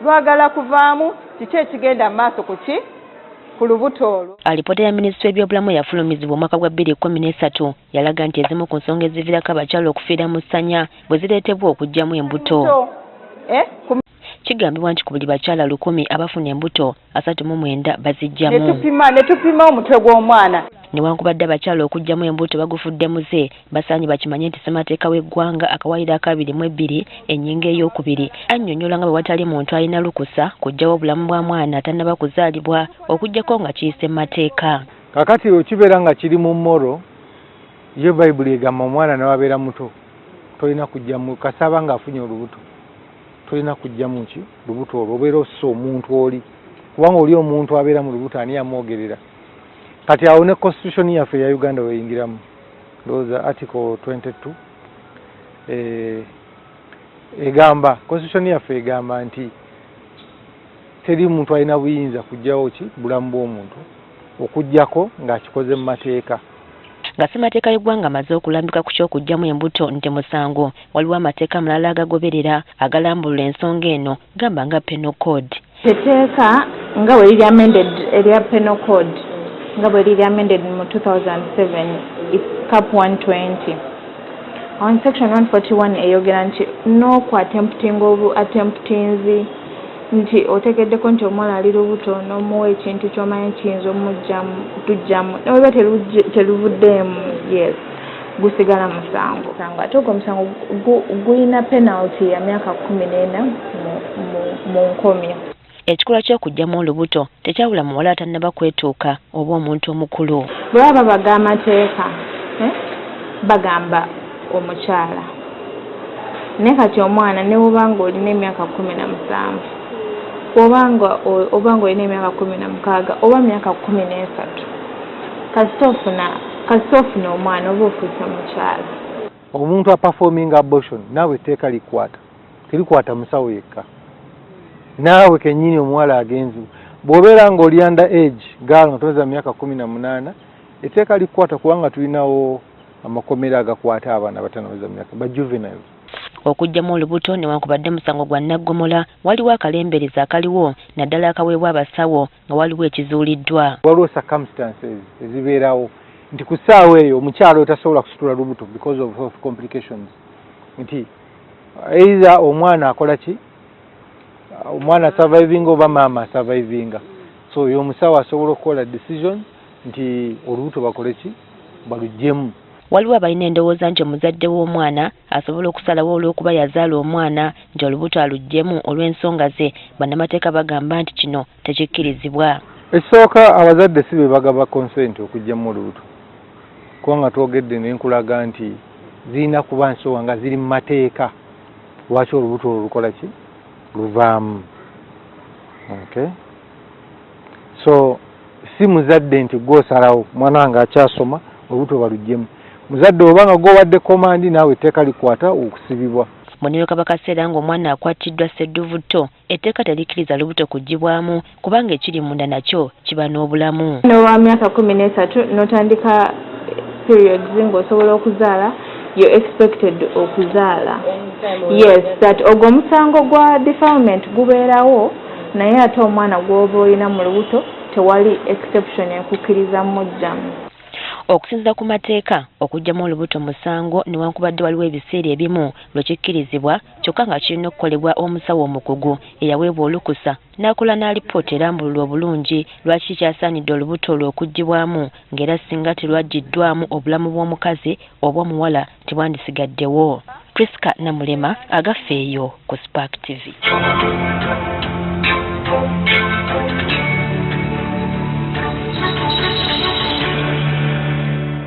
lwagala kuvaamu kiki ekigenda mu maaso ku lubuto olwo. Alipoota ya minisitule y'ebyobulamu eyafulumizibwa omwaka gwa 2013 yalaga nti ezimu ku nsonga eziviirako abakyala okufiira mu ssanya bwe zireetebwa okuggyamu embuto. Kigambibwa nti ku buli bakyala 100 abafuna embuto 39 baziggyamu. Ne tupima omutwe gw'omwana. Newankubadde abakyala okuggyamu embuto bagufudde muze, basaanye bakimanye nti ssemateeka w'eggwanga akawaayiro aka 22 ennyingo ey'okubiri annyonnyola nga bwe watali muntu alina lukusa kuggyawo obulamu bwa mwana atannaba kuzaalibwa okuggyako nga kiyise mateeka. Kakati okibeera nga kiri mu mmoro ye Bayibuli egamba omwana n'abeera muto tolina kuggyamu kasaba ng'afunye olubuto tolina kuggyamu ki lubuto olwo obeera ossa omuntu oli kubanga oli omuntu abeera mu lubuto ani yamwogerera. Kati awo ne constitution yaffe ya Uganda weyingiramu ndowooza article 22 egamba constitution yaffe egamba nti teri muntu alina buyinza kuggyawo ki bulamu bw'omuntu okuggyako ng'akikoze mu mateeka. Nga ssemateeka y'eggwanga amaze okulambika ku ky'okuggyamu embuto nti musango waliwo amateeka amalala agagoberera agalambulula ensonga eno gamba nga penal code. Etteeka nga bwe liri amended erya penal code nga bwe liri amended mu 2007 cap 120 on section 141 eyogera nti no ku attemptings nti otegeddeko nti omwana ali lubuto n'omuwa ekintu ky'omanyi kiyinza omujjamu tujjamu oba teruvuddeemu yes gusigala musango. Ate ogwo omusango gulina penalty ya myaka 14 mu nkomya. Ekikolwa ky'okuggyamu olubuto tekyawula muwala atannaba kwetuuka oba omuntu omukulu. Bwe baba bagamateeka bagamba omukyala naye kati omwana ne bw'obanga olina emyaka 17 obanga olina emyaka 16 oba myaka 13 kasita ofuna omwana oba ofuuse mukyala. Omuntu aperforminga abortion naawe etteeka terikwata musawo yekka naawe kennyini omuwala agenzi bw'obeera ng'oli under age gaalo nga toweza myaka 18 etteeka likwata kubanga tulinawo amakomera agakwata abaana batanaweza myaka ba juvenile. Okuggyamu olubuto newankubadde musango gwa nnaggomola waliwo akalembereza akaliwo naddala akaweebwa abasawo nga waliwo ekizuuliddwa. Waliwo circumstances ezibeerawo nti ku ssaawa eyo omukyala otasobola kusitula lubuto because of health complications nti either omwana akola ki omwana surviving oba maama survivinga so oyo omusawo asobola okukola decision nti olubuto bakole ki baluggyemu. Waliwo abalina endowooza nti omuzadde w'omwana asobola okusalawo olw'okuba yazaala omwana nti olubuto aluggyemu olw'ensonga ze bannamateeka bagamba nti kino tekikkirizibwa. Ekisooka abazadde si be bagaba consent okuggyamu olubuto kubanga twogedde n'enkulaga nti zirina kuba nsonga nga ziri mu mateeka lwaki olubuto olukola ki luvaamu. Okay. So si muzadde nti gw'osalawo mwana wange akyasoma olubuto baluggyemu muzadde obanga gw'owadde komandi naawe etteeka likwata okusibibwa. Muniro kabakaseera ng'omwana akwatiddwa sseddubuto etteeka terikkiriza lubuto kuggyibwamu kubanga ekiri munda nakyo kiba n'obulamu. N'owa myaka 13 n'otandika periods ng'osobola okuzaala you're expected okuzaala. Yes, that ogwo omusango gwa defilement gubeerawo naye ate omwana gw'oba olina mu lubuto tewali exception ekukkiriza mujjamu. Okusinziira ku mateeka okuggyamu olubuto musango newankubadde waliwo ebiseera ebimu lwekikkirizibwa kyokka nga kirina okukolebwa omusawo omukugu eyaweebwa olukusa n'akola n'alipoota erambulula obulungi lwaki kyasaanidde olubuto olwo okuggyibwamu ng'era singa terwaggiddwamu obulamu bw'omukazi oba omuwala tebwandisigaddewo. Priska Namulema agafeeyo ku Spark TV.